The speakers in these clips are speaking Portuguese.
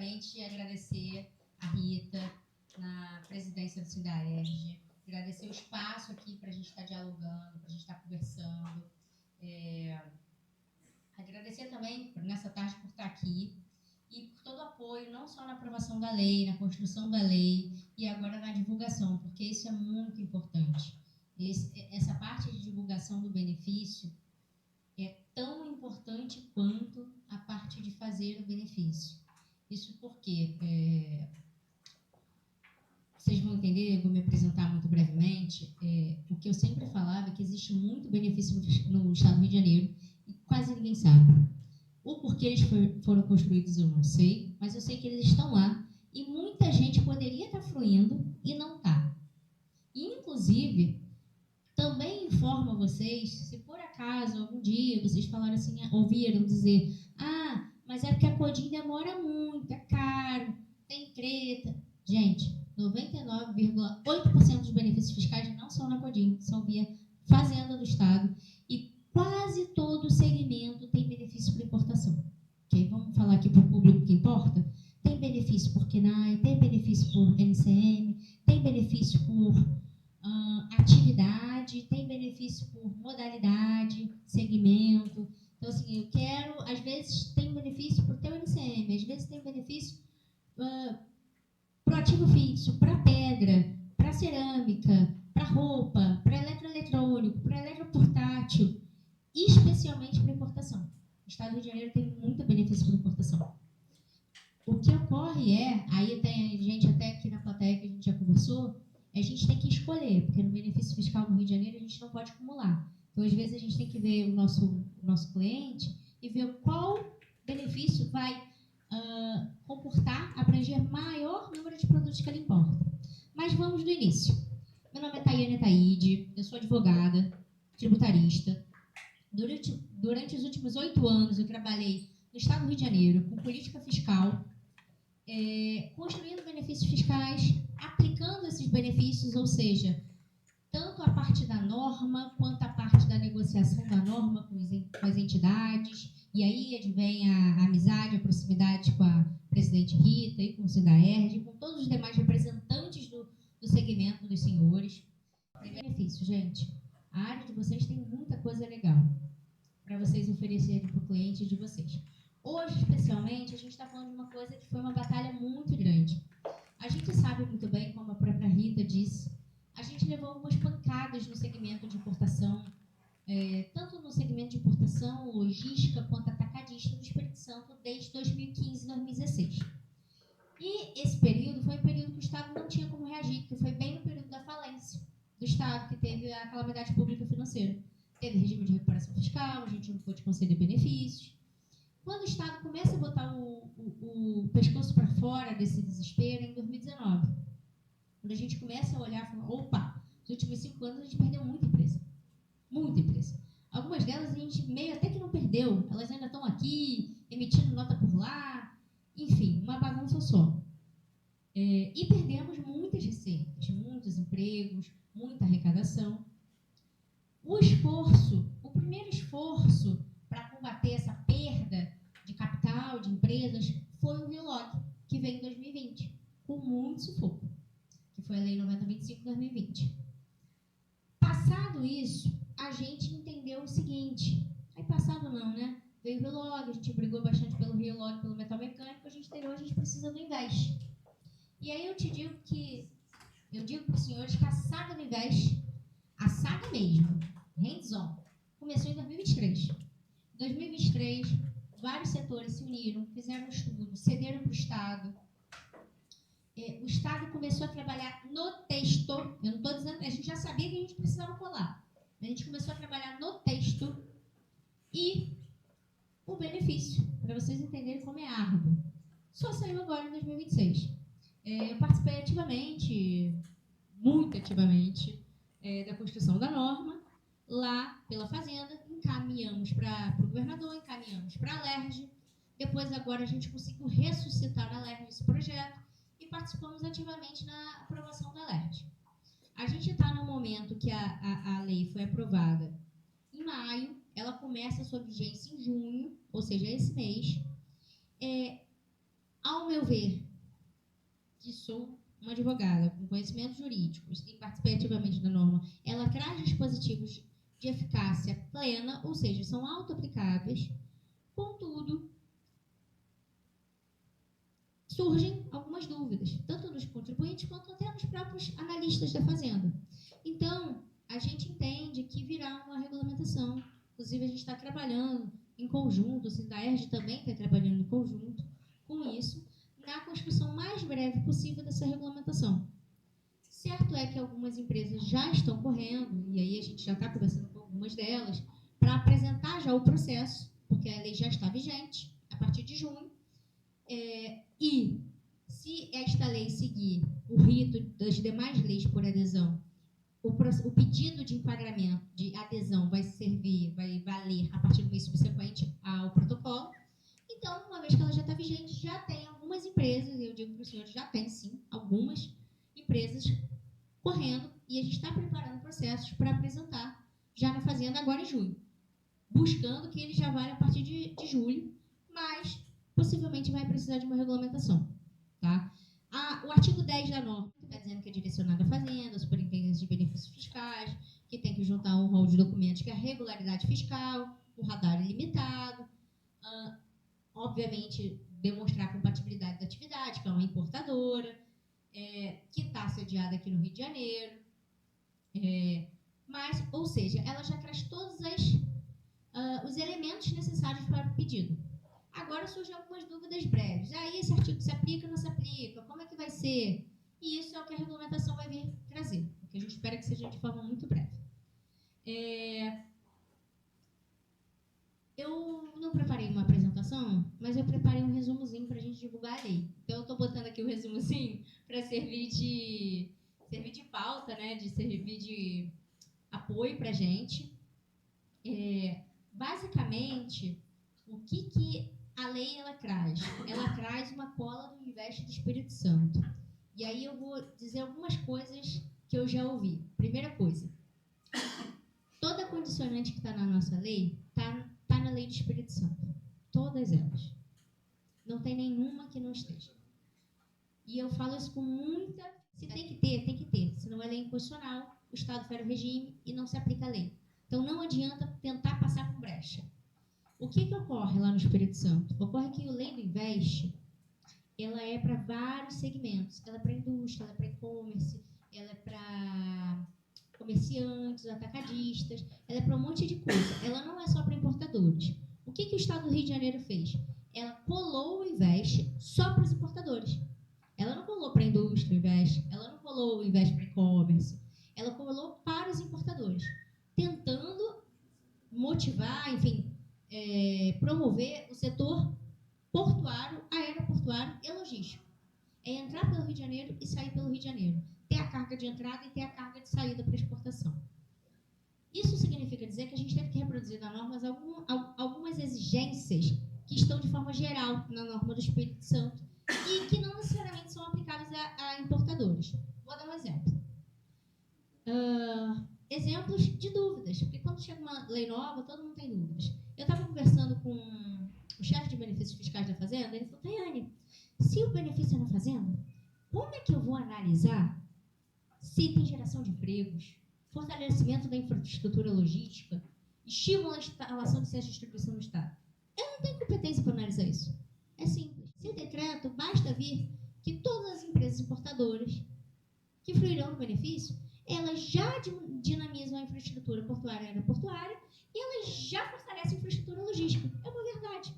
primeiramente, agradecer a Rita, na presidência do Sindaerj, agradecer o espaço aqui para a gente estar dialogando, para a gente estar conversando. Agradecer também, nessa tarde, por estar aqui e por todo o apoio, não só na aprovação da lei, na construção da lei e agora na divulgação, porque isso é muito importante. Essa parte de divulgação do benefício é tão importante quanto a parte de fazer o benefício. Isso porque, vocês vão entender, eu vou me apresentar muito brevemente, o que eu sempre falava é que existe muito benefício no Estado do Rio de Janeiro e quase ninguém sabe. O porquê eles foram construídos eu não sei, mas eu sei que eles estão lá e muita gente poderia estar fruindo e não está. Inclusive, também informo a vocês, se por acaso, algum dia, vocês falaram assim, ouviram dizer, mas é porque a Codim demora muito, é caro, tem treta. Gente, 99,8% dos benefícios fiscais não são na Codim, são via Fazenda do Estado. E quase todo segmento tem benefício por importação. Okay? Vamos falar aqui para o público que importa? Tem benefício por KNAI, tem benefício por NCM, tem benefício por atividade, tem benefício por modalidade, segmento. Então, assim, eu quero, às vezes tem benefício por teu NCM, às vezes tem benefício para o ativo fixo, para pedra, para cerâmica, para roupa, para eletroeletrônico, para eletroportátil, especialmente para importação. O Estado do Rio de Janeiro tem muito benefício por importação. O que ocorre aí tem gente até aqui na plateia que a gente já conversou, a gente tem que escolher, porque no benefício fiscal no Rio de Janeiro a gente não pode acumular. Então, às vezes, a gente tem que ver o nosso cliente e ver qual benefício vai comportar, abranger maior número de produtos que ele importa. Mas vamos do início. Meu nome é Tayane Ataide, eu sou advogada, tributarista. Durante os últimos 8 anos, eu trabalhei no Estado do Rio de Janeiro com política fiscal, construindo benefícios fiscais, aplicando esses benefícios, ou seja, tanto a parte da norma quanto a parte da negociação da norma com as entidades, e aí advém a amizade, a proximidade com a presidente Rita e com o Sindaerj, com todos os demais representantes do segmento dos senhores. Benefício, gente, a área de vocês tem muita coisa legal para vocês oferecerem para o cliente de vocês. Hoje, especialmente, a gente está falando de uma coisa que foi uma batalha muito grande. A gente sabe muito bem, como a própria Rita disse, a gente levou algumas pancadas no segmento de importação, tanto no segmento de importação, logística, quanto atacadista do Espírito Santo, desde 2015 e 2016. E esse período foi um período que o Estado não tinha como reagir, porque foi bem no período da falência do Estado, que teve a calamidade pública financeira. Teve regime de recuperação fiscal, a gente não pôde conceder benefícios. Quando o Estado começa a botar o pescoço para fora desse desespero, em 2019, quando a gente começa a olhar e falar, opa, nos últimos 5 anos a gente perdeu muita empresa. Muita empresa. Algumas delas a gente meio até que não perdeu, elas ainda estão aqui, emitindo nota por lá, enfim, uma bagunça só. E perdemos muitas receitas, muitos empregos, muita arrecadação. O primeiro esforço para combater essa perda de capital, de empresas, foi o RIOLOG, que veio em 2020, com muito sufoco, que foi a Lei 9025/2020. Passado isso, a gente entendeu o seguinte, passado não, né? Veio o RIOLOG, a gente brigou bastante pelo RIOLOG, pelo metal mecânico, a gente precisa do Invest. E aí eu digo para os senhores que a saga do Invest, a saga mesmo, hands-on, começou em 2023. Em 2023, vários setores se uniram, fizeram um estudo, cederam para o Estado. O Estado começou a trabalhar no texto, eu não estou dizendo, a gente já sabia que a gente precisava colar. A gente começou a trabalhar no texto e o benefício, para vocês entenderem como é árduo, só saiu agora em 2026. Eu participei ativamente, muito ativamente, da construção da norma, lá pela Fazenda, encaminhamos para o governador, encaminhamos para a LERJ, depois agora a gente conseguiu ressuscitar na LERJ esse projeto e participamos ativamente na aprovação da LERJ. A gente está no momento que a lei foi aprovada em maio, ela começa a sua vigência em junho, ou seja, esse mês. Ao meu ver, que sou uma advogada com conhecimentos jurídicos e participei ativamente da norma, ela traz dispositivos de eficácia plena, ou seja, são auto-aplicáveis. Contudo, surgem algumas dúvidas, tanto dos contribuintes quanto até nos próprios analistas da Fazenda. Então, a gente entende que virá uma regulamentação. Inclusive, a gente está trabalhando em conjunto, o Sindaerj também está trabalhando em conjunto com isso, na construção mais breve possível dessa regulamentação. Certo é que algumas empresas já estão correndo, e aí a gente já está conversando com algumas delas, para apresentar já o processo, porque a lei já está vigente, a partir de junho, e se esta lei seguir o rito das demais leis por adesão, o pedido de empadramento, de adesão, vai valer a partir do mês subsequente ao protocolo. Então, uma vez que ela já está vigente, já tem algumas empresas, eu digo para os senhores, já tem sim, algumas empresas correndo, e a gente está preparando processos para apresentar já na Fazenda agora em junho, buscando que ele já vale a partir de julho, mas possivelmente vai precisar de uma regulamentação. Tá? O artigo 10 da norma está dizendo que é direcionado à Fazenda, superintendentes de benefícios fiscais, que tem que juntar um rol de documentos que é a regularidade fiscal, o radar ilimitado, obviamente demonstrar a compatibilidade da atividade, que é uma importadora, que está sediada aqui no Rio de Janeiro, mas, ou seja, ela já traz todos os elementos necessários para o pedido. Agora surgem algumas dúvidas breves. Aí esse artigo se aplica ou não se aplica? Como é que vai ser? E isso é o que a regulamentação vai vir trazer, o que a gente espera que seja de forma muito breve. Eu não preparei uma apresentação, mas eu preparei um resumozinho para a gente divulgar a lei. Então, eu estou botando aqui o resumozinho para servir de pauta, né? De servir de apoio para a gente. Basicamente, o que a lei ela traz? Ela traz uma cola do Invest do Espírito Santo. E aí eu vou dizer algumas coisas que eu já ouvi. Primeira coisa, toda condicionante que está na nossa lei está na lei do Espírito Santo. Todas elas. Não tem nenhuma que não esteja. E eu falo isso com muita... Se tem que ter, tem que ter. Senão ela é inconstitucional, o Estado fere o regime e não se aplica a lei. Então não adianta tentar passar por brecha. O que ocorre lá no Espírito Santo? Ocorre que a lei do Invest, ela é para vários segmentos. Ela é para indústria, ela é para e-commerce, ela é para comerciantes, atacadistas, ela é para um monte de coisa. Ela não é só para importadores. O que o Estado do Rio de Janeiro fez? Ela colou o Invest só para os importadores. Ela não colou para a indústria o Invest, ela não colou o Invest para e-commerce, ela colou para os importadores, tentando motivar, enfim, promover o setor portuário, aeroportuário e logístico. É entrar pelo Rio de Janeiro e sair pelo Rio de Janeiro. Ter a carga de entrada e ter a carga de saída para exportação. Isso significa dizer que a gente teve que reproduzir na norma algumas exigências que estão de forma geral na norma do Espírito Santo e que não necessariamente são aplicáveis a importadores. Vou dar um exemplo. Exemplos de dúvidas, porque quando chega uma lei nova, todo mundo tem dúvidas. Eu estava conversando com o chefe de benefícios fiscais da Fazenda, ele falou, Tayane, se o benefício é na Fazenda, como é que eu vou analisar se tem geração de empregos, fortalecimento da infraestrutura logística, estímulo à instalação de centros de distribuição no Estado? Eu não tenho competência para analisar isso. É simples. Se o decreto, basta vir que todas as empresas importadoras que fruirão do benefício, elas já dinamizam a infraestrutura portuária e aeroportuária e elas já fortalecem a infraestrutura logística. É uma verdade.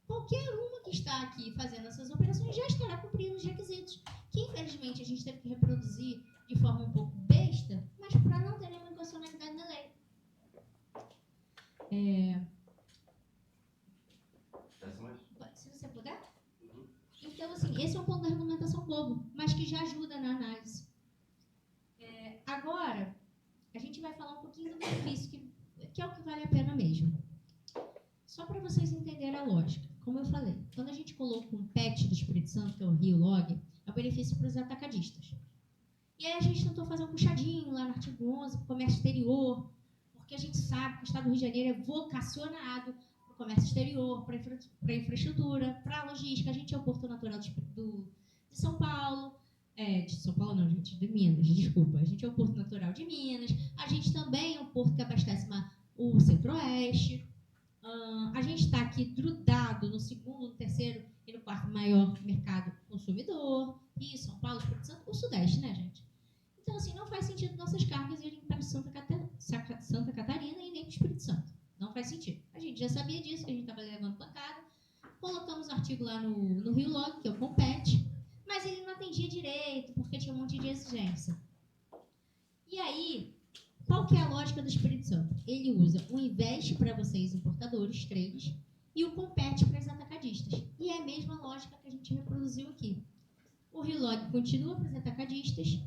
Qualquer uma que está aqui fazendo essas operações já estará cumprindo os requisitos, que infelizmente a gente teve que reproduzir de forma um pouco besta, mas para não ter nenhuma inconstitucionalidade na lei. Se você puder? Então, assim, esse é um ponto da regulamentação bobo, mas que já ajuda na análise. Agora, a gente vai falar um pouquinho do benefício, que é o que vale a pena mesmo. Só para vocês entenderem a lógica. Como eu falei, quando a gente coloca um PET do Espírito Santo, que é o Rio Log, é o benefício para os atacadistas. E aí a gente tentou fazer um puxadinho lá no artigo 11, para o comércio exterior, porque a gente sabe que o Estado do Rio de Janeiro é vocacionado para o comércio exterior, para infraestrutura, para logística. A gente é o porto natural de São Paulo. De São Paulo não, gente, de Minas, desculpa. A gente é o porto natural de Minas. A gente também é um porto que abastece o Centro-Oeste. A gente está aqui grudado no segundo, no terceiro e no quarto maior mercado consumidor. Rio, São Paulo, Espírito Santo, o Sudeste, né, gente? Então, assim, não faz sentido nossas cargas irem para Santa Catarina e nem para o Espírito Santo. Não faz sentido. A gente já sabia disso, que a gente estava levando pancada. Colocamos o artigo lá no Rio Log, que é o Compete, mas ele não atendia direito, porque tinha um monte de exigência. E aí, qual que é a lógica do Espírito Santo? Ele usa o Investe para vocês, importadores, trades, e o Compete para os atacadistas. E é a mesma lógica que a gente reproduziu aqui. O Rio Log continua para os atacadistas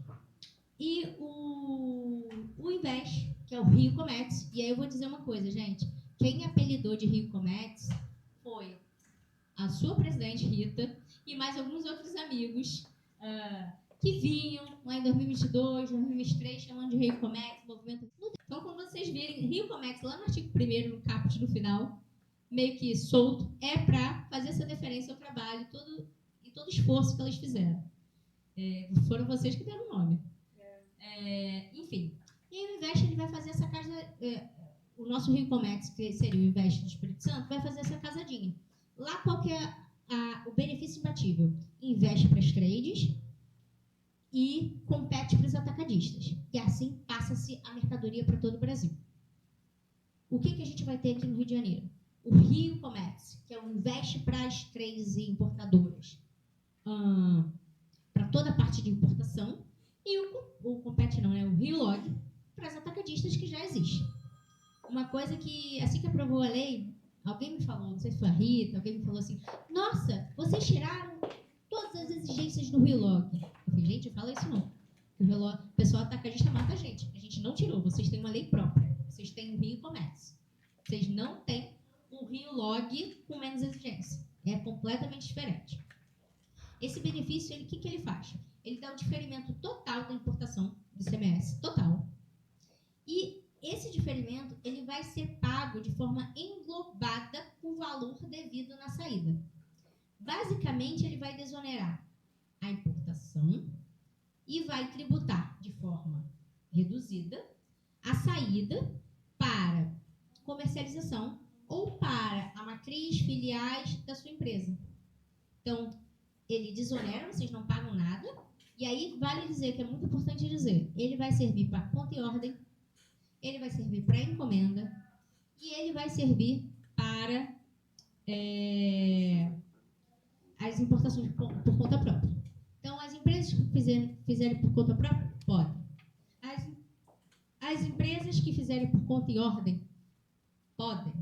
e o Investe, que é o Rio Comércio. E aí eu vou dizer uma coisa, gente. Quem apelidou de Rio Comércio foi a sua presidente, Rita, e mais alguns outros amigos que vinham lá em 2022, 2023, chamando de Rio Comércio, movimento. Então, quando vocês virem Rio Comércio lá no artigo 1º, no caput no final, meio que solto, é para fazer essa deferência ao trabalho e todo esforço que elas fizeram. Foram vocês que deram o nome. Enfim. E aí o Investe, ele vai fazer essa casa... o nosso Rio Comércio, que seria o Investe do Espírito Santo, vai fazer essa casadinha. Lá, qual que é o benefício imbatível? Investe para as trades e compete para os atacadistas. E assim passa-se a mercadoria para todo o Brasil. O que a gente vai ter aqui no Rio de Janeiro? O Rio Comércio, que é o Investe para as trades e importadoras, para toda a parte de importação, e o compete não, né? O Rio Log para as atacadistas, que já existe. Uma coisa que, assim que aprovou a lei, alguém me falou, não sei se foi a Rita, alguém me falou assim, nossa, vocês tiraram todas as exigências do Rio Log. Eu falei, gente, fala isso não. O pessoal atacadista mata a gente. A gente não tirou, vocês têm uma lei própria. Vocês têm o Rio Comércio. Vocês não têm um Rio Log com menos exigência. É completamente diferente. Esse benefício, o que ele faz? Ele dá o diferimento total da importação do ICMS, total. E esse diferimento, ele vai ser pago de forma englobada com o valor devido na saída. Basicamente, ele vai desonerar a importação e vai tributar de forma reduzida a saída para comercialização ou para a matriz, filiais da sua empresa. Então, ele desonera, vocês não pagam nada. E aí, vale dizer, que é muito importante dizer, ele vai servir para conta e ordem, ele vai servir para encomenda e ele vai servir para as importações por conta própria. Então, as empresas que fizerem por conta própria, podem. As empresas que fizerem por conta e ordem, podem.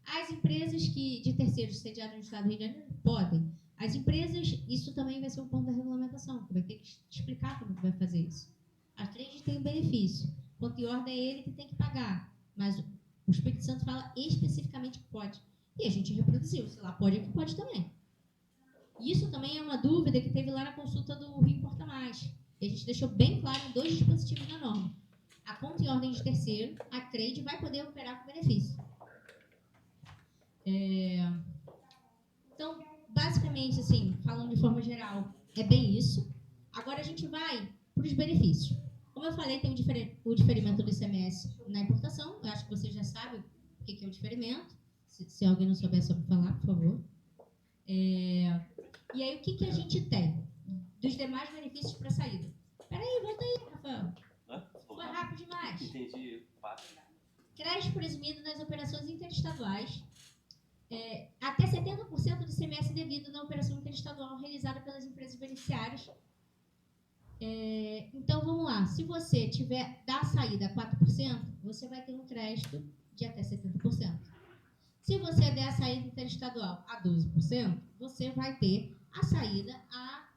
As empresas de terceiros sediados no Estado do Rio de Janeiro, podem. As empresas, isso também vai ser um ponto da regulamentação, que vai ter que explicar como que vai fazer isso. A trade tem um benefício. Conta e ordem é ele que tem que pagar. Mas o Espírito Santo fala especificamente que pode. E a gente reproduziu. Se lá pode, aqui pode também. Isso também é uma dúvida que teve lá na consulta do Rio Importa Mais. E a gente deixou bem claro em 2 dispositivos da norma. A conta e ordem de terceiro, a trade vai poder operar com benefício. Então, basicamente, assim, falando de forma geral, é bem isso. Agora a gente vai para os benefícios. Como eu falei, tem o diferimento do ICMS na importação. Eu acho que vocês já sabem o que é o diferimento. Se alguém não souber, só falar, por favor. E aí, o que a gente tem dos demais benefícios para a saída? Peraí, volta aí, Rafael. Foi rápido demais. Entendi. Crédito presumido nas operações interestaduais. Até 70% do ICMS devido na operação interestadual realizada pelas empresas beneficiárias. Então, vamos lá. Se você tiver da saída a 4%, você vai ter um crédito de até 70%. Se você der a saída interestadual a 12%, você vai ter a saída a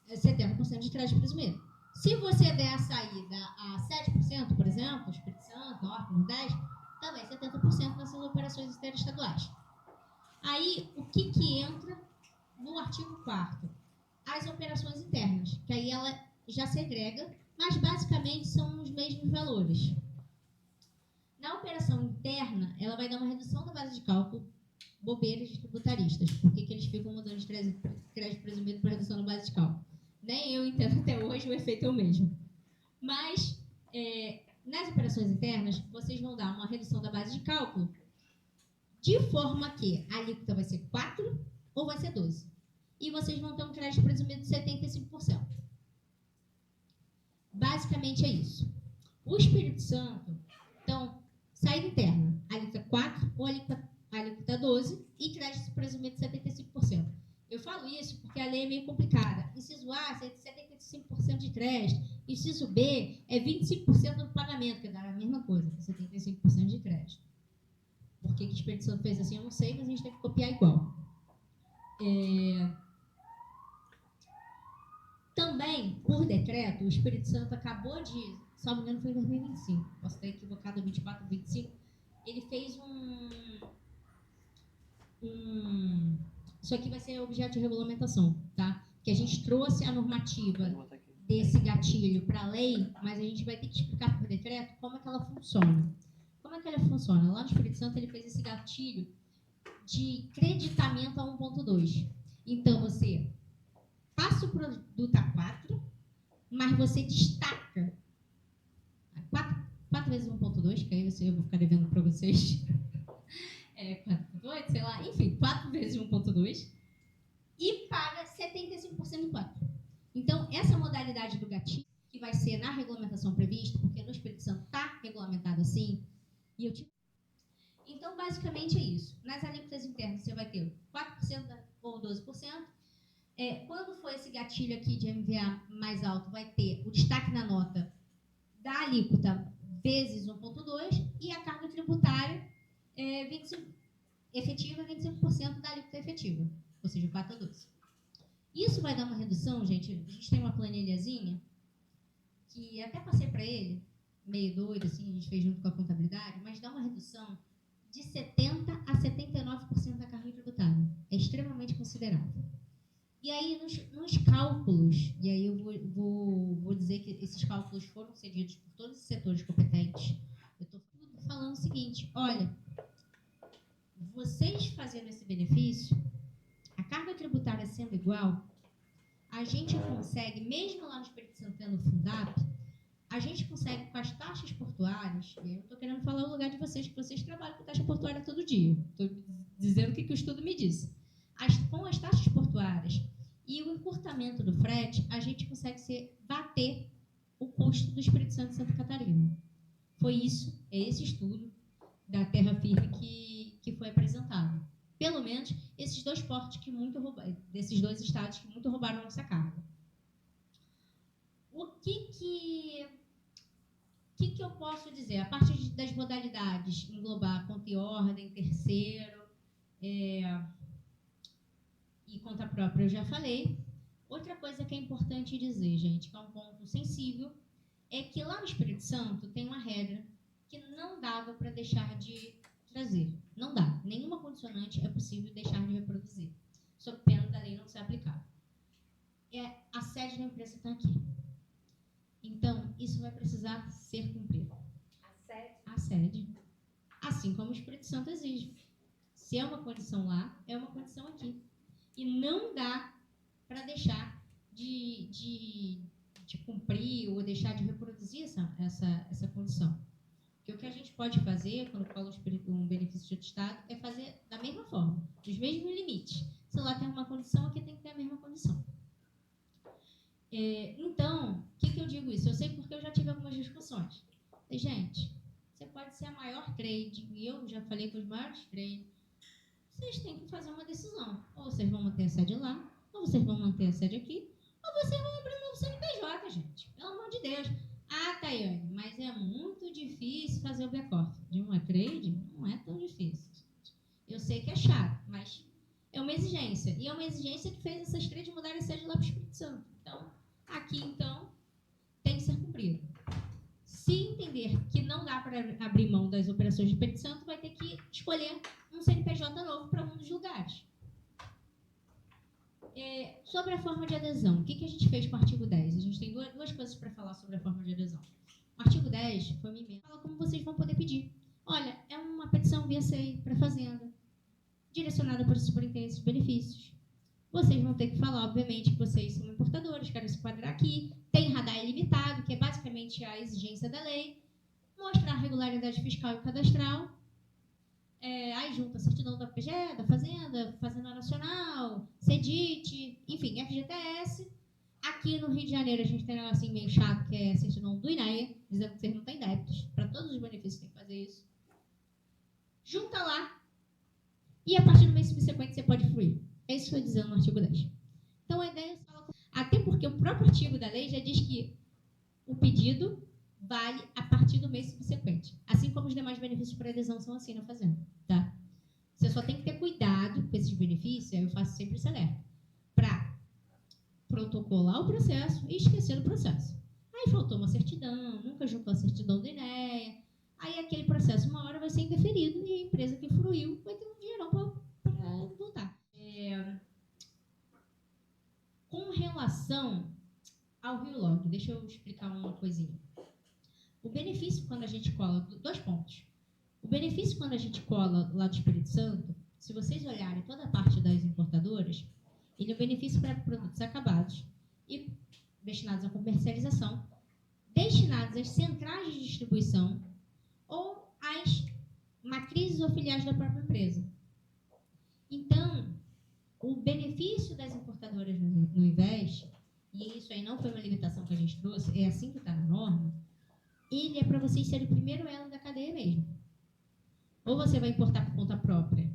70% de crédito presumido. Se você der a saída a 7%, por exemplo, Espírito Santo, Norte, Nordeste, também 70% nessas operações interestaduais. Aí, o que entra no artigo 4º? As operações internas, que aí ela já segrega, mas basicamente são os mesmos valores. Na operação interna, ela vai dar uma redução da base de cálculo, bobeiras de tributaristas. Por que eles ficam mudando de crédito presumido para redução da base de cálculo? Nem eu entendo até hoje, o efeito é o mesmo. Mas, nas operações internas, vocês vão dar uma redução da base de cálculo de forma que a alíquota vai ser 4 ou vai ser 12. E vocês vão ter um crédito presumido de 75%. Basicamente é isso. O Espírito Santo, então, saída interna, alíquota 4 ou alíquota 12 e crédito presumido de 75%. Eu falo isso porque a lei é meio complicada. Inciso A é 75% de crédito. Inciso B é 25% do pagamento, que dá a mesma coisa, 75% de crédito. Por que o Espírito Santo fez assim, eu não sei, mas a gente tem que copiar igual. Também, por decreto, o Espírito Santo acabou de, se não me engano, foi em 2025, posso estar equivocado, 24, 25, ele fez isso aqui vai ser objeto de regulamentação, tá? Que a gente trouxe a normativa desse gatilho para a lei, mas a gente vai ter que explicar por decreto como é que ela funciona. Como é que ela funciona? Lá no Espírito Santo ele fez esse gatilho de creditamento a 1.2. Então, você passa o produto a 4, mas você destaca 4 vezes 1.2, que aí eu vou ficar devendo para vocês. 4.8, sei lá, enfim, 4 vezes 1.2 e paga 75% de 4. Então, essa modalidade do gatilho, que vai ser na regulamentação prevista, porque no Espírito Santo está regulamentado assim, Então, basicamente é isso. Nas alíquotas internas, você vai ter 4% ou 12%. Quando for esse gatilho aqui de MVA mais alto, vai ter o destaque na nota da alíquota vezes 1.2 e a carga tributária efetiva 25% da alíquota efetiva, ou seja, 4 a 12. Isso vai dar uma redução, gente. A gente tem uma planilhazinha que até passei para ele, meio doido, assim, a gente fez junto com a contabilidade, mas dá uma redução de 70% a 79% da carga tributária. É extremamente considerável. E aí, nos cálculos, e aí eu vou dizer que esses cálculos foram cedidos por todos os setores competentes, eu estou falando o seguinte, olha, vocês fazendo esse benefício, a carga tributária sendo igual, a gente consegue, mesmo lá no Espírito Santo tendo Fundap, a gente consegue com as taxas portuárias, e eu estou querendo falar o lugar de vocês, que vocês trabalham com taxa portuária todo dia. Estou dizendo o que o estudo me disse. Com as taxas portuárias e o encurtamento do frete, a gente consegue bater o custo do Espírito Santo e Santa Catarina. Foi isso, é esse estudo da Terra Firme que foi apresentado. Pelo menos esses dois portos que muito roubaram, desses dois estados que muito roubaram a nossa carga. O que eu posso dizer? A parte das modalidades, englobar conta e ordem, terceiro e conta própria, eu já falei. Outra coisa que é importante dizer, gente, que é um ponto sensível, é que lá no Espírito Santo tem uma regra que não dava para deixar de trazer. Não dá. Nenhuma condicionante é possível deixar de reproduzir, sob pena da lei não ser aplicada. A sede da empresa está aqui. Então, isso vai precisar ser cumprido. A sede. Assim como o Espírito Santo exige. Se é uma condição lá, é uma condição aqui. E não dá para deixar de cumprir ou deixar de reproduzir essa condição. Porque o que a gente pode fazer, quando fala um benefício de Estado, é fazer da mesma forma, dos mesmos limites. Se lá tem uma condição, aqui tem que ter a mesma condição. Então, o que eu digo isso? Eu sei porque eu já tive algumas discussões. Gente, você pode ser a maior trade, e eu já falei com os maiores trades, vocês têm que fazer uma decisão. Ou vocês vão manter a sede lá, ou vocês vão manter a sede aqui, ou vocês vão abrir um novo CNPJ, gente. Pelo amor de Deus. Ah, Tayane, mas é muito difícil fazer o back-off. De uma trade, não é tão difícil. Eu sei que é chato, mas é uma exigência. E é uma exigência que fez essas trades mudarem a sede lá para o Espírito Santo. Então, aqui, então, tem que ser cumprido. Se entender que não dá para abrir mão das operações de Espírito Santo, vai ter que escolher um CNPJ novo para um dos lugares. Sobre a forma de adesão, o que a gente fez com o artigo 10? A gente tem duas coisas para falar sobre a forma de adesão. O artigo 10 foi uma emenda, fala como vocês vão poder pedir. olha, é uma petição via SEI para a Fazenda, direcionada para os superintendentes de benefícios. Vocês vão ter que falar, obviamente, que vocês são importadores, querem se enquadrar aqui, tem radar ilimitado, que é basicamente a exigência da lei, mostrar a regularidade fiscal e cadastral, aí junta a certidão da PGE, da Fazenda, Fazenda Nacional, CEDIT, enfim, FGTS. Aqui no Rio de Janeiro a gente tem um assim meio chato, que é a certidão do INEA, dizendo que vocês não têm débitos. Para todos os benefícios tem que fazer isso. Junta lá e a partir do mês subsequente você pode fruir. É isso que eu estou dizendo no artigo 10. Então a ideia é só... Até porque o próprio artigo da lei já diz que o pedido vale a partir do mês subsequente. Assim como os demais benefícios por adesão são assim na Fazenda. Tá? Você só tem que ter cuidado com esses benefícios, eu faço sempre esse alerta, para protocolar o processo e esquecer do processo. Aí faltou uma certidão, nunca juntou a certidão do INEA, aí aquele processo uma hora vai ser indeferido e a empresa que fruiu vai ter um dinheirão para voltar. Com relação ao Rio Log, deixa eu explicar uma coisinha. O benefício quando a gente cola, 2 pontos. O benefício quando a gente cola lá do Espírito Santo, se vocês olharem toda a parte das importadoras, ele é um benefício para produtos acabados e destinados à comercialização, destinados às centrais de distribuição ou às matrizes ou filiais da própria empresa. Então, o benefício das importadoras no Invest, e isso aí não foi uma limitação que a gente trouxe, é assim que está na norma, ele é para vocês serem o primeiro elo da cadeia mesmo. Ou você vai importar por conta própria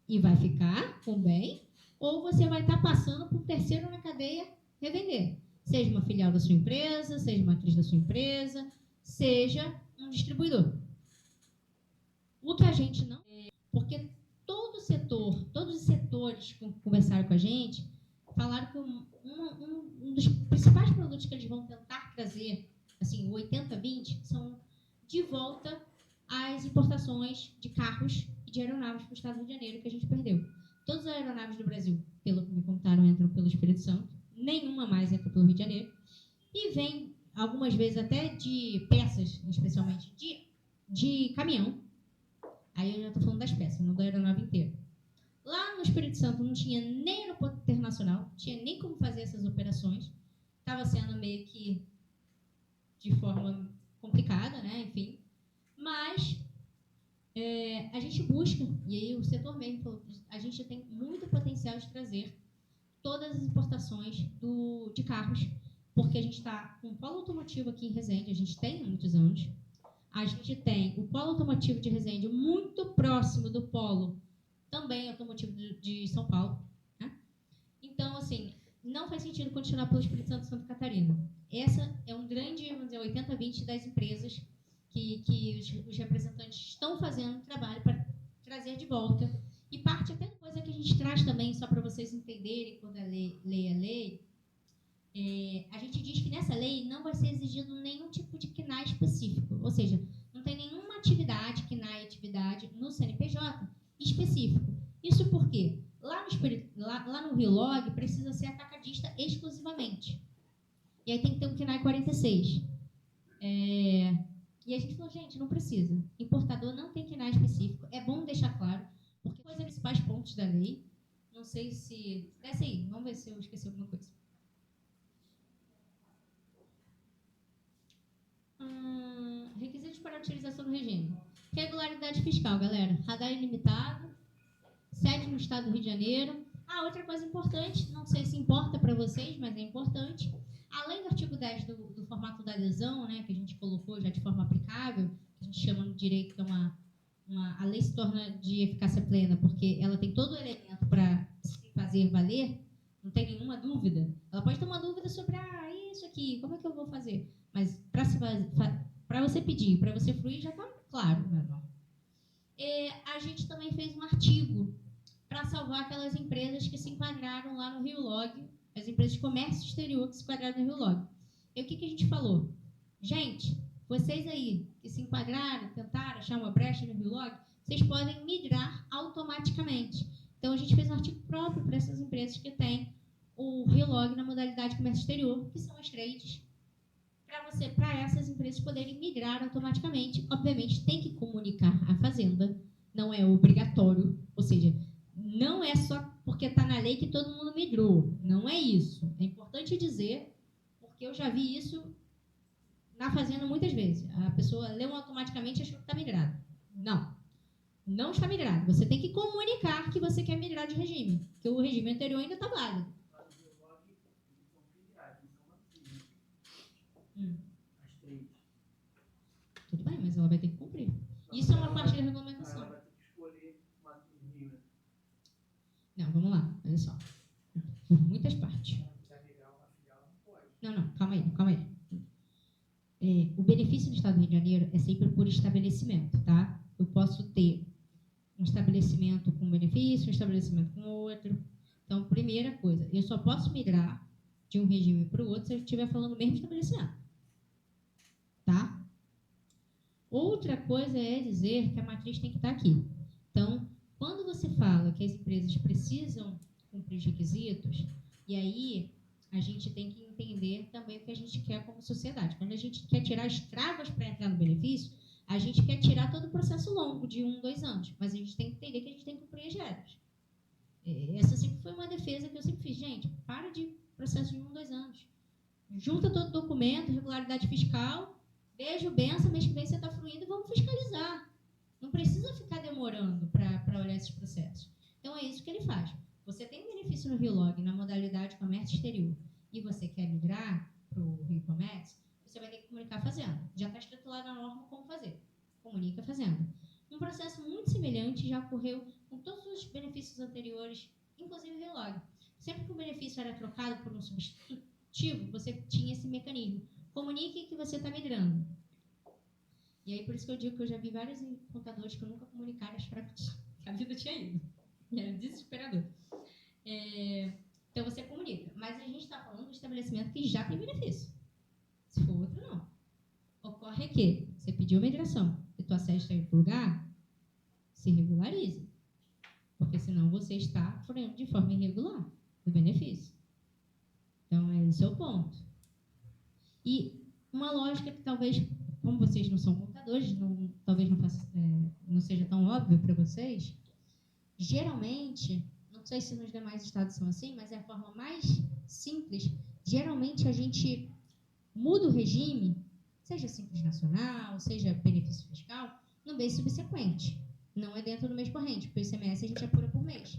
e vai ficar com bem, ou você vai estar passando por um terceiro na cadeia revender. Seja uma filial da sua empresa, seja uma matriz da sua empresa, seja um distribuidor. O que a gente não... Porque todos os setores que conversaram com a gente, falaram que um dos principais produtos que eles vão tentar trazer, assim, o 80-20, são de volta às importações de carros e de aeronaves para o estado do Rio de Janeiro, que a gente perdeu. Todas as aeronaves do Brasil, pelo que me contaram, entram pelo Espírito Santo, nenhuma mais entra pelo Rio de Janeiro, e vem, algumas vezes, até de peças, especialmente de caminhão. Aí eu já estou falando das peças, não da aeronave inteira. Lá no Espírito Santo não tinha nem aeroporto internacional, não tinha nem como fazer essas operações. Estava sendo meio que de forma complicada, né? Enfim. Mas a gente busca, e aí o setor mesmo falou, a gente tem muito potencial de trazer todas as importações de carros, porque a gente está com um polo automotivo aqui em Resende, a gente tem há muitos anos. A gente tem o polo automotivo de Resende muito próximo do polo também automotivo de São Paulo. Né? Então, assim, não faz sentido continuar pelo Espírito Santo e Santa Catarina. Essa é um grande, vamos dizer, 80-20 das empresas que os representantes estão fazendo um trabalho para trazer de volta. E parte até coisa que a gente traz também, só para vocês entenderem quando a lei, a gente diz que nessa lei não vai ser exigido nenhum tipo de CNAE específico, ou seja, não tem nenhuma atividade, CNAE atividade, no CNPJ específico. Isso porque lá no Rio Log precisa ser atacadista exclusivamente. E aí tem que ter um CNAE 46. E a gente falou, gente, não precisa. Importador não tem CNAE específico. É bom deixar claro, porque coisa dos principais pontos da lei. Não sei se... Desce aí, vamos ver se eu esqueci alguma coisa. Requisitos para a utilização do regime. Regularidade fiscal, galera. Radar ilimitado, sede no estado do Rio de Janeiro. Outra coisa importante, não sei se importa para vocês, mas é importante. Além do artigo 10 do formato da adesão, né, que a gente colocou já de forma aplicável, que a gente chama no direito que é a lei se torna de eficácia plena, porque ela tem todo o elemento para se fazer valer, não tem nenhuma dúvida. Ela pode ter uma dúvida sobre, isso aqui, como é que eu vou fazer? Mas para você pedir, para você fruir, já está claro. Né? A gente também fez um artigo para salvar aquelas empresas que se enquadraram lá no Rio Log, as empresas de comércio exterior que se enquadraram no Rio Log. E o que a gente falou? Gente, vocês aí que se enquadraram, tentaram achar uma brecha no Rio Log, vocês podem migrar automaticamente. Então, a gente fez um artigo próprio para essas empresas que têm o Rio Log na modalidade comércio exterior, que são as trades, para essas empresas poderem migrar automaticamente. Obviamente, tem que comunicar à Fazenda, não é obrigatório, ou seja, não é só porque está na lei que todo mundo migrou, não é isso. É importante dizer, porque eu já vi isso na Fazenda muitas vezes. A pessoa leu automaticamente e achou que está migrado. Não está migrado. Você tem que comunicar que você quer migrar de regime, que o regime anterior ainda está válido. Tudo bem, mas ela vai ter que cumprir. Isso é uma parte da regulamentação. Ela vai ter que escolher uma turminha. Não, vamos lá, olha só. Muitas partes. Não, calma aí. O benefício do Estado do Rio de Janeiro é sempre por estabelecimento, tá? Eu posso ter um estabelecimento com benefício, um estabelecimento com outro. Então, primeira coisa, eu só posso migrar de um regime para o outro se eu estiver falando o mesmo estabelecimento. Tá? Outra coisa é dizer que a matriz tem que estar aqui. Então, quando você fala que as empresas precisam cumprir os requisitos, e aí a gente tem que entender também o que a gente quer como sociedade. Quando a gente quer tirar as travas para entrar no benefício, a gente quer tirar todo o processo longo de 1, 2 anos, mas a gente tem que entender que a gente tem que cumprir as regras. Essa sempre foi uma defesa que eu sempre fiz. Gente, para de processo de 1, 2 anos. Junta todo o documento, regularidade fiscal, beijo, benção, mês que vem você está fluindo, vamos fiscalizar. Não precisa ficar demorando para olhar esses processos. Então, é isso que ele faz. Você tem benefício no RioLog, na modalidade comércio exterior, e você quer migrar para o Rio Comércio, você vai ter que comunicar a Fazenda. Já está escrito lá na norma como fazer. Comunica a Fazenda. Um processo muito semelhante já ocorreu com todos os benefícios anteriores, inclusive o RioLog. Sempre que o benefício era trocado por um substitutivo, você tinha esse mecanismo. Comunique que você está migrando. E aí, por isso que eu digo que eu já vi vários contadores que nunca comunicaram as práticas que a vida tinha ido. E era desesperador. Então, você comunica. Mas a gente está falando do estabelecimento que já tem benefício. Se for outro, não. Ocorre que você pediu a migração e tua sede está em outro lugar, se regularize. Porque senão você está furando de forma irregular o benefício. Então, esse é o ponto. E uma lógica que talvez, como vocês não são contadores, talvez não seja tão óbvio para vocês, geralmente, não sei se nos demais estados são assim, mas é a forma mais simples, geralmente a gente muda o regime, seja Simples Nacional, seja benefício fiscal, no mês subsequente. Não é dentro do mês corrente, porque o ICMS a gente apura por mês.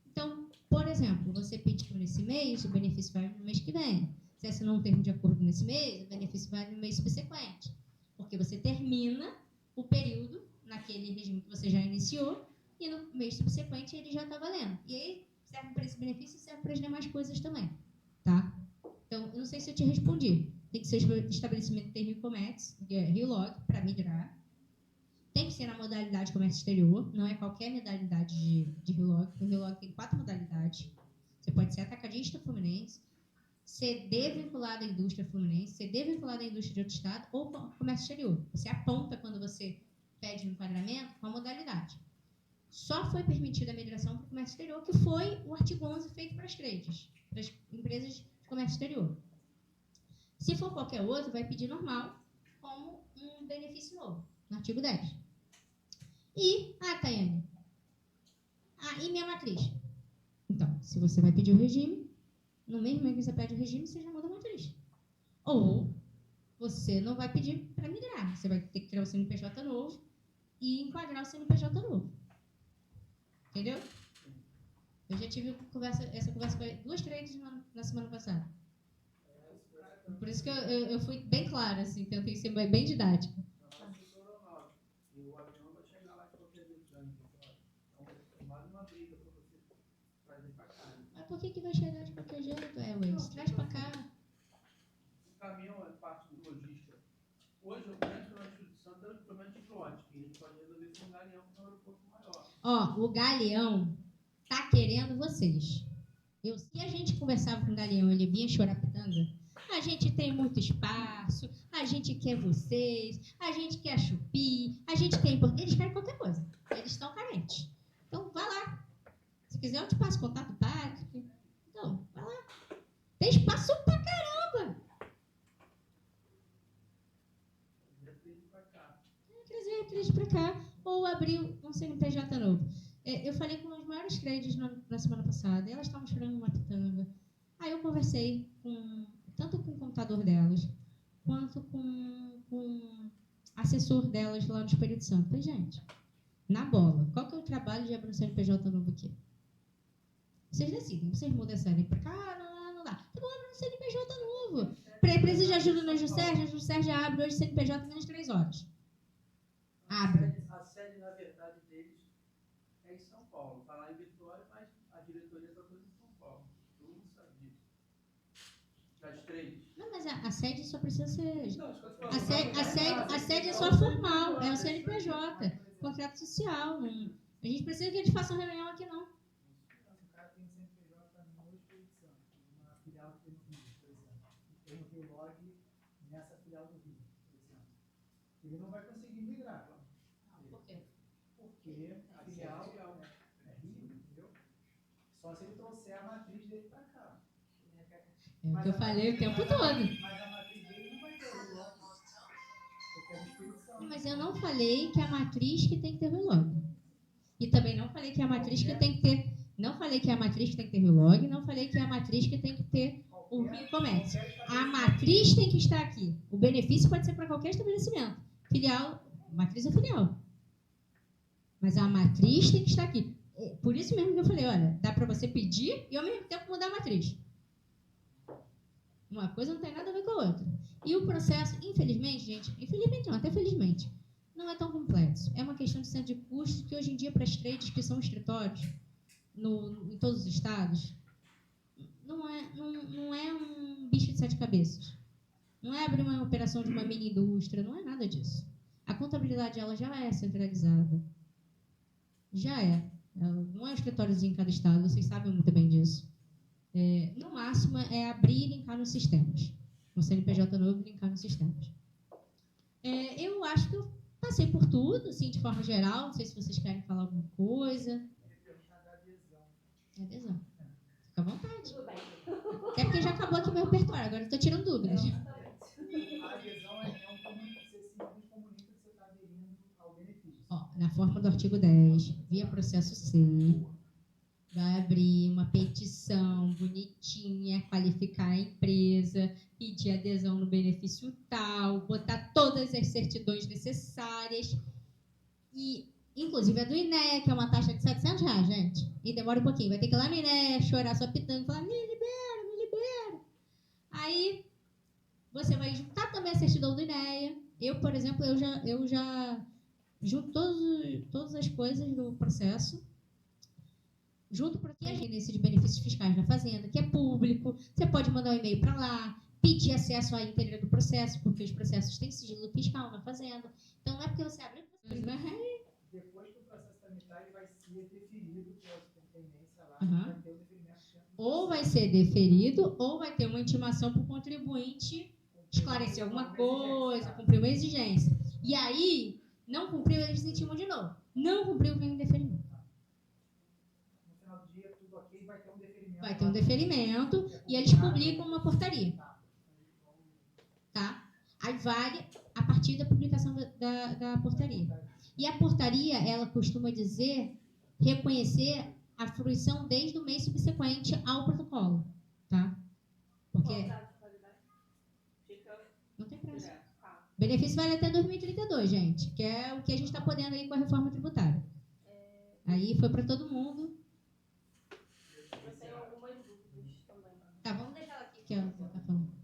Então, por exemplo, você pediu nesse mês, o benefício vai no mês que vem. Se assinou um termo de acordo nesse mês, o benefício vai no mês subsequente. Porque você termina o período naquele regime que você já iniciou e no mês subsequente ele já está valendo. E aí, serve para esse benefício e serve para as demais coisas também. Tá? Então, eu não sei se eu te respondi. Tem que ser estabelecimento de Rio Comércio, RioLog, para migrar. Tem que ser na modalidade comércio exterior, não é qualquer modalidade de RioLog. O RioLog tem 4 modalidades. Você pode ser atacadista fluminense, CD vinculado à indústria fluminense, CD vinculado à indústria de outro estado ou comércio exterior. Você aponta quando você pede um enquadramento com a modalidade. Só foi permitida a migração para o comércio exterior, que foi o artigo 11 feito para as trades, para as empresas de comércio exterior. Se for qualquer outro, vai pedir normal, como um benefício novo, no artigo 10. E, Tayane, e minha matriz? Então, se você vai pedir o regime, no mesmo momento que você pede o regime, você já muda a matriz. Ou você não vai pedir para migrar, você vai ter que criar o CNPJ novo e enquadrar o CNPJ novo. Entendeu? Eu já tive essa conversa com 2 trades na semana passada. Por isso que eu fui bem clara, assim, tentei ser bem didática. O avião vai chegar lá de qualquer jeito. Então, mais uma briga para você trazer para cá. Mas por que vai chegar de qualquer jeito, Airways? Traz para cá. O caminhão é parte de logística. Hoje, eu penso na instituição do instrumento de lote, que a gente pode resolver isso com um galeão com um aeroporto maior. O galeão tá querendo vocês. Se a gente conversava com o galeão, ele vinha chorar pitanga. A gente tem muito espaço, a gente quer vocês, a gente quer a Chupi, a gente quer... Eles querem qualquer coisa. Eles estão carentes. Então, vai lá. Se quiser, eu te passo contato do Patrick. Então, vai lá. Tem espaço pra caramba. Eu falei com as maiores créditos na semana passada, e elas estavam esperando uma pitanga. Aí eu conversei tanto com o contador delas, quanto com o assessor delas lá no Espírito Santo. Falei, gente, na bola, qual que é o trabalho de abrir um CNPJ novo aqui? Vocês decidem, vocês mudam essa lei para cá, não dá. Então vamos abrir um CNPJ novo. Precisa de ajuda na Juscerj, a Juscerj já abre hoje CNPJ em menos de 3 horas. Abre. A sede, na verdade, deles é em São Paulo. Está lá em Vitória, mas a diretoria está toda em São Paulo. Todo mundo sabe disso. Das 3. Não, mas a sede só precisa ser... Não, A sede é só formal, é o CNPJ, contrato social. A gente precisa que eles façam reunião aqui, não. O cara tem CNPJ no Espírito Santo, uma filial que tem no Rio, por exemplo. E tem o Rio-Log nessa filial do Rio, por exemplo. Ele não vai conseguir migrar. Por quê? Porque a filial é Rio, entendeu? Só se ele trouxer a matriz dele para cá. É o que eu falei o tempo todo. Mas a matriz dele não vai ter o Rio-Log. Porque é do Espírito Santo. Mas eu não falei que é a matriz que tem que ter Rio-Log. E também não falei que é a matriz que tem que ter... Não falei que é a matriz que tem que ter Rio-Log, não falei que é a matriz que tem que ter o Rio Comércio. A matriz tem que estar aqui. O benefício pode ser para qualquer estabelecimento. Filial, matriz é filial. Mas a matriz tem que estar aqui. Por isso mesmo que eu falei, olha, dá para você pedir e ao mesmo tempo mudar a matriz. Uma coisa não tem nada a ver com a outra. E o processo, infelizmente, gente, infelizmente não, até felizmente, não é tão complexo. É uma questão de centro de custos que hoje em dia para as trades que são escritórios em todos os estados, não é um bicho de 7 cabeças. Não é abrir uma operação de uma mini indústria, não é nada disso. A contabilidade ela já é centralizada. Já é. Ela não é um escritóriozinho em cada estado, vocês sabem muito bem disso. No máximo é abrir e linkar nos sistemas. Um CNPJ novo e linkar nos sistemas. Eu acho que eu passei por tudo, assim, de forma geral. Não sei se vocês querem falar alguma coisa. Adesão. Fica à vontade. Até porque já acabou aqui meu repertório, agora eu estou tirando dúvidas. A adesão é um comunicado, você simplesmente comunica que você está aderindo ao benefício. Na forma do artigo 10, via processo C, vai abrir uma petição bonitinha, qualificar a empresa, pedir adesão no benefício tal, botar todas as certidões necessárias e... Inclusive a do INEA, que é uma taxa de R$700, gente. E demora um pouquinho. Vai ter que ir lá no INEA, chorar sua pitanga e falar, me libera. Aí, você vai juntar também a certidão do INEA. Eu, por exemplo, eu já junto todas as coisas do processo. Junto para que a agência de benefícios fiscais da Fazenda, que é público. Você pode mandar um e-mail para lá, pedir acesso à íntegra do processo, porque os processos têm sigilo fiscal na Fazenda. Então, não é porque você abre... Depois que o processo tramitar, ele vai ser deferido pela superintendência lá, vai ter o deferimento. Ou vai ser deferido, ou vai ter uma intimação para o contribuinte esclarecer alguma coisa, cumprir uma exigência. E aí, não cumpriu, eles intimam de novo. Não cumpriu, vem um deferimento. No final do dia, tudo ok, vai ter um deferimento. Vai ter um deferimento e eles publicam uma portaria. Tá? Aí vale a partir da publicação da portaria. E a portaria, ela costuma reconhecer a fruição desde o mês subsequente ao protocolo, tá? Porque não tem prazo. O benefício vale até 2032, gente, que é o que a gente está podendo aí com a reforma tributária. Aí foi para todo mundo. Eu tenho algumas dúvidas também. Tá, vamos deixar ela aqui, que ela está falando.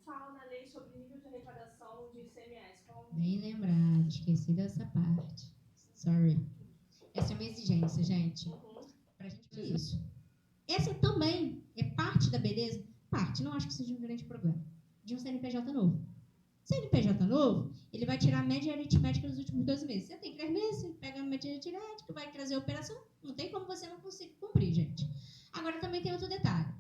Fala na lei sobre nível de arrecadação de ICMS. Bem lembrado, esqueci dessa parte. Sorry. Essa é uma exigência, gente. Pra gente ver isso. Essa também é parte da beleza? Parte, não acho que seja um grande problema. De um CNPJ novo. CNPJ novo, ele vai tirar a média aritmética dos últimos 12 meses. Você tem 3 meses, ele pega a média aritmética, vai trazer a operação. Não tem como você não conseguir cumprir, gente. Agora também tem outro detalhe.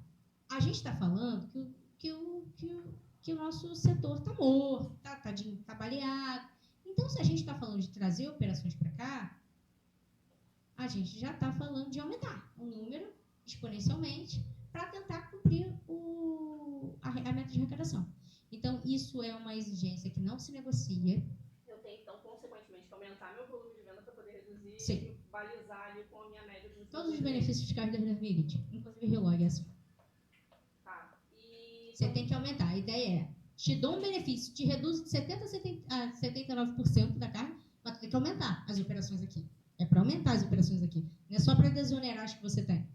A gente está falando que o nosso setor está morto, está baleado. Então, se a gente está falando de trazer operações para cá, a gente já está falando de aumentar o número exponencialmente para tentar cumprir a meta de arrecadação. Então, isso é uma exigência que não se negocia. Eu tenho, então, consequentemente, que aumentar meu volume de venda para poder reduzir Sim. balizar ali com a minha média dos Todos os benefícios fiscais de 2020, inclusive o Relog, é assim. Tá. E Você tem que aumentar. A ideia é, te dou um benefício, te reduz de 70% a 79% da carga, mas tu tem que aumentar as operações aqui. É para aumentar as operações aqui. Não é só para desonerar as que você tem.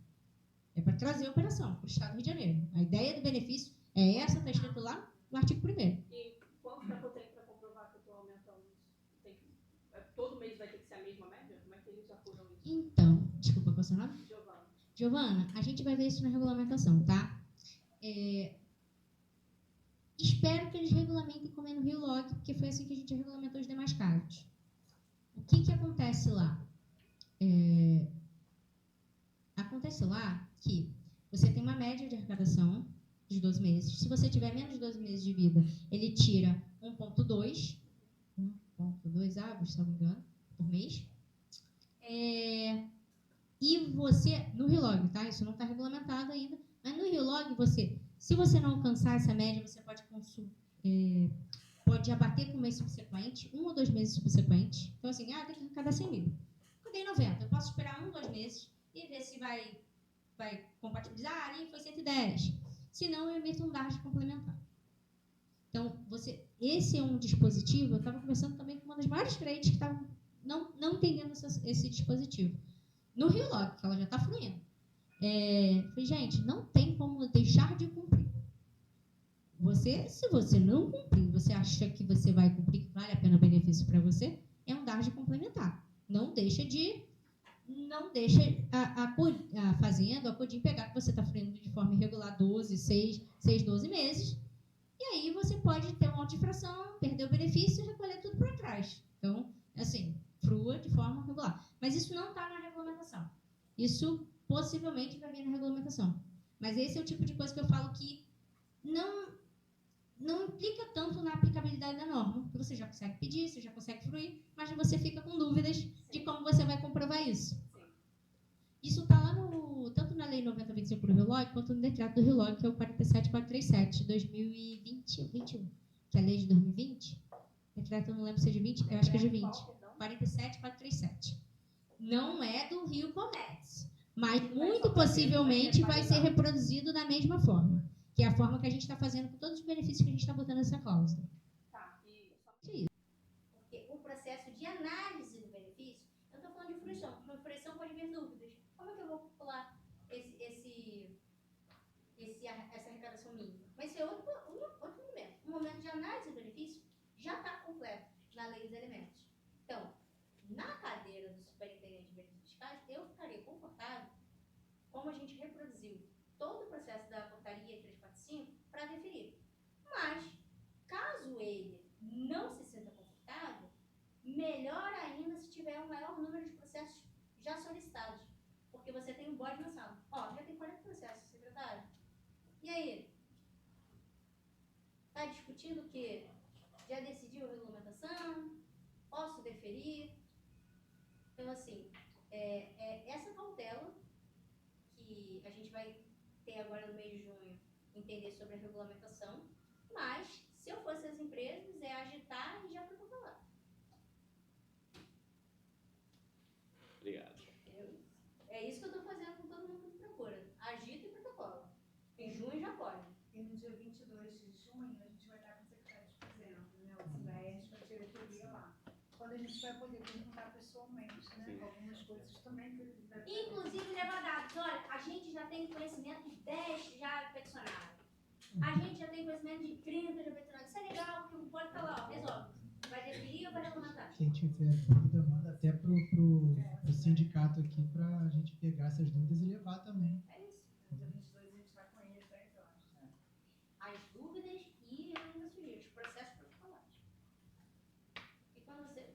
É para trazer a operação para o Estado do Rio de Janeiro. A ideia do benefício é essa, está escrito lá no artigo 1º. E quanto tempo eu tenho para comprovar que eu estou aumentando isso? Todo mês vai ter que ser a mesma média? Como é que eles apuram isso? Então, desculpa, qual é o seu nome? Giovana. Giovana, a gente vai ver isso na regulamentação, tá? Espero que eles regulamentem como é no Rio Log, porque foi assim que a gente regulamentou os demais cargos. O que acontece lá? Acontece lá que você tem uma média de arrecadação de 12 meses. Se você tiver menos de 12 meses de vida, ele tira 1,2 avos, se não me engano, por mês. E você, no Rio Log, tá? Isso não está regulamentado ainda, mas no Rio Log, se você não alcançar essa média, você pode abater com o mês subsequente, 1 ou 2 meses subsequentes. Então, assim, tem que arrecadar 100 mil. Eu dei 90, eu posso esperar 1 ou 2 meses e ver se vai compatibilizar. Ali foi 110. Se não, eu emito um DARS complementar. Então, esse é um dispositivo. Eu estava conversando também com uma das maiores clientes que estavam não entendendo esse dispositivo. No Rio Log, que ela já está fluindo. Falei, gente, não tem como deixar de cumprir. Se você não cumprir, você acha que você vai cumprir, que vale a pena o benefício para você, é um DARS complementar. Não deixa a fazenda, a CODIM pegar que você está fluindo de forma irregular 12 meses, e aí você pode ter uma altifração, perder o benefício e recolher tudo para trás. Então, assim, frua de forma regular. Mas isso não está na regulamentação. Isso possivelmente vai vir na regulamentação. Mas esse é o tipo de coisa que eu falo que não implica tanto na aplicabilidade da norma, que você já consegue pedir, você já consegue fruir, mas você fica com dúvidas de como você vai comprovar isso. Isso está lá tanto na Lei 9025 do Rio Log, quanto no decreto do Rio Log, que é o 47437 de 2021, que é a lei de 2020. Decreto, eu não lembro se é de 20, eu acho que é de 20. 47437. Não é do Rio Comércio, mas muito possivelmente vai ser reproduzido da mesma forma, que é a forma que a gente está fazendo com todos os benefícios que a gente está botando nessa cláusula. Tá. Porque o processo de análise do benefício, eu estou falando de fruição. Na fruição pode haver dúvidas. Como é que eu vou calcular essa arrecadação mínima? Vai ser outro momento. O momento de análise do benefício já está completo na lei dos elementos. Então, na cadeira do superintendente de benefícios fiscais, eu ficaria confortável como a gente reproduziu todo o processo da portaria 345 para definir. Mas, caso ele não se sinta confortável, melhor ainda se tiver um maior número de processos já solicitados. Porque você tem um bode na sala. Já tem 40 processos, secretário. E aí? Está discutindo o quê? Já decidiu a regulamentação? Posso deferir? Então, assim, essa cautela que a gente vai ter agora no mês de junho, entender sobre a regulamentação, mas, se eu fosse as empresas, agitar e já protocolar. Obrigado. É isso que eu estou fazendo com todo mundo que procura. Agita e protocola. Em junho já pode. E no dia 22 de junho, a gente vai estar com o secretário de Fazenda, né? O Silvestre, com a diretoria lá. Quando a gente vai poder perguntar pessoalmente, né? Algumas coisas também que ele vai fazer. Inclusive, levar dados. Olha, a gente já tem conhecimento de 10 já peticionaram. A gente já tem conhecimento de 30 já peticionaram. Isso é legal, porque pode falar, resolve. Vai definir ou vai regulamentar? Quem tiver dúvida, manda até pro sindicato aqui para a gente pegar essas dúvidas e levar também. É isso. No dia 22 a gente está com ele às 10 horas. As dúvidas e ainda sugerir os processos protocolares. E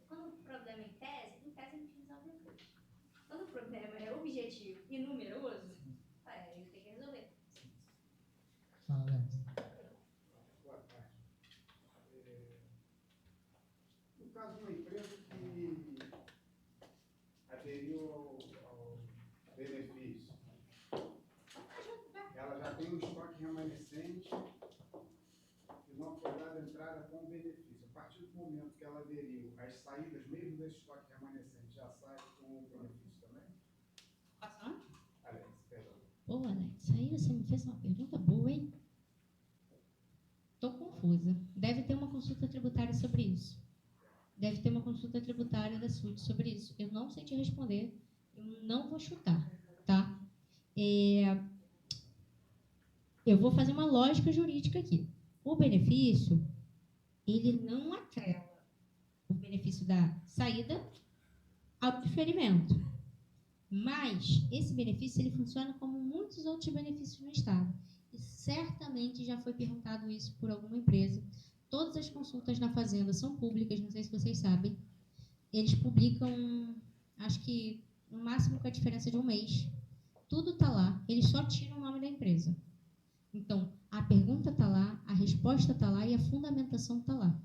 quando o problema é em tese a gente resolve tudo. Quando o problema é objetivo e numeroso, ele tem que resolver. Fala, Alex. Boa tarde. No caso de uma empresa que aderiu ao benefício, ela já tem um estoque remanescente e não foi dada entrada com o benefício. A partir do momento que ela aderiu, as saídas, mesmo desse estoque remanescente, já sai com o benefício Pô, Alex, aí você me fez uma pergunta boa, hein? Estou confusa. Deve ter uma consulta tributária sobre isso. Deve ter uma consulta tributária da SUT sobre isso. Eu não sei te responder, eu não vou chutar, tá? Eu vou fazer uma lógica jurídica aqui. O benefício, ele não atrela o benefício da saída ao diferimento. Mas esse benefício ele funciona como muitos outros benefícios no Estado. E certamente já foi perguntado isso por alguma empresa. Todas as consultas na Fazenda são públicas, não sei se vocês sabem. Eles publicam, acho que no máximo com a diferença de um mês. Tudo está lá, eles só tiram o nome da empresa. Então, a pergunta está lá, a resposta está lá e a fundamentação está lá.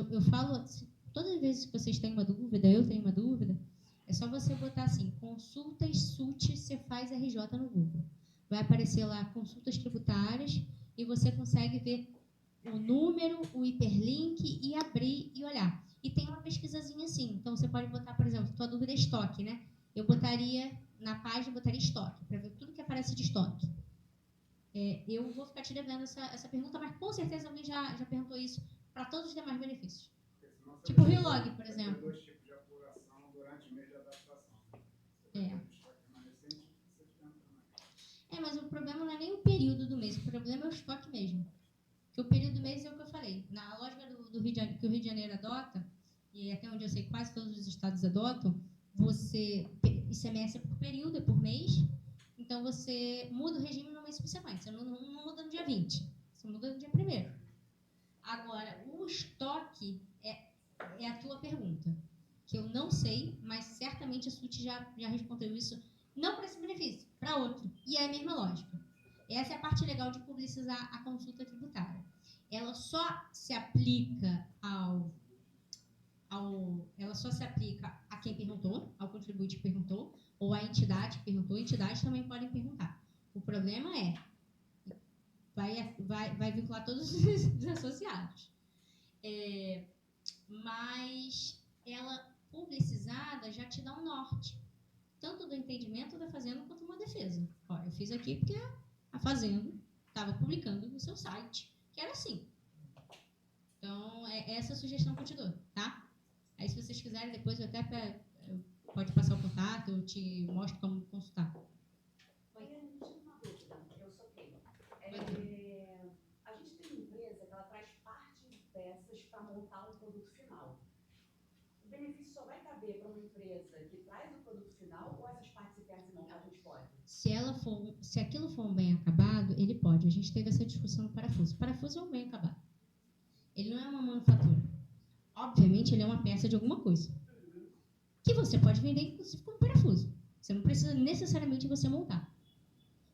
Eu falo, todas as vezes que vocês têm uma dúvida, eu tenho uma dúvida, é só você botar assim, consultas SUT Cefaz RJ no Google. Vai aparecer lá consultas tributárias e você consegue ver o número, o hiperlink e abrir e olhar. E tem uma pesquisazinha assim, então você pode botar, por exemplo, tua dúvida é estoque, né? Eu botaria, na página, botaria estoque, para ver tudo que aparece de estoque. Eu vou ficar te devendo essa pergunta, mas com certeza alguém já perguntou isso para todos os demais benefícios. Tipo o Rio-Log, por exemplo. Tem 2 tipos de apuração durante o mês de adaptação. Mas o problema não é nem o período do mês, o problema é o estoque mesmo. Porque o período do mês é o que eu falei. Na lógica do Rio de Janeiro, que o Rio de Janeiro adota, e até onde eu sei quase todos os estados adotam, ICMS é por período, é por mês. Então, você muda o regime no mês subsequente. Você não muda no dia 20, você muda no dia 1º. Agora, o estoque é a tua pergunta, que eu não sei, mas certamente a SUT já respondeu isso, não para esse benefício, para outro. E é a mesma lógica. Essa é a parte legal de publicizar a consulta tributária. Ela só se aplica ela só se aplica a quem perguntou, ao contribuinte que perguntou, ou à entidade que perguntou. Entidades também podem perguntar. O problema vai vincular todos os associados. Mas ela, publicizada, já te dá um norte. Tanto do entendimento da Fazenda quanto uma defesa. Ó, eu fiz aqui porque a Fazenda estava publicando no seu site, que era assim. Então, é essa a sugestão que eu te dou, tá? Aí, se vocês quiserem, depois eu até pode passar o contato, eu te mostro como consultar. Oi, a gente tem uma dúvida, eu sou quem? A gente tem uma empresa que ela traz partes e peças para montar um produto final. O benefício só vai caber para uma empresa que traz o produto final ou essas partes e peças a gente pode? Se aquilo for um bem acabado, ele pode. A gente teve essa discussão no parafuso. O parafuso é um bem acabado. Ele não é uma manufatura. Obviamente, ele é uma peça de alguma coisa. Que você pode vender, inclusive, como parafuso. Você não precisa necessariamente você montar.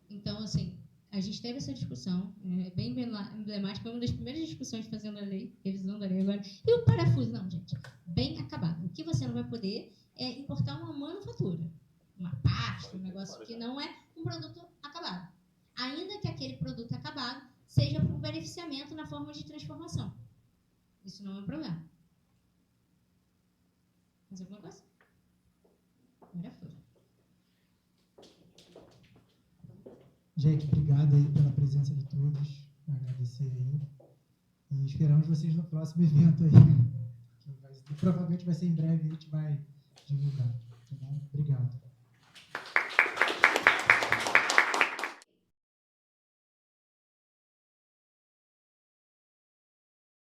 Então, assim, a gente teve essa discussão, bem emblemática, foi uma das primeiras discussões fazendo a lei, revisão da lei agora. E o parafuso? Não, gente, bem acabado. O que você não vai poder é importar uma manufatura. Uma pasta, um negócio que não é um produto acabado. Ainda que aquele produto acabado seja por beneficiamento na forma de transformação. Isso não é um problema. Mais alguma coisa? Agora foi. Gente, obrigado aí pela presença de todos. Agradecer aí. E esperamos vocês no próximo evento aí. Que provavelmente vai ser em breve e a gente vai divulgar. Tá bom? Obrigado.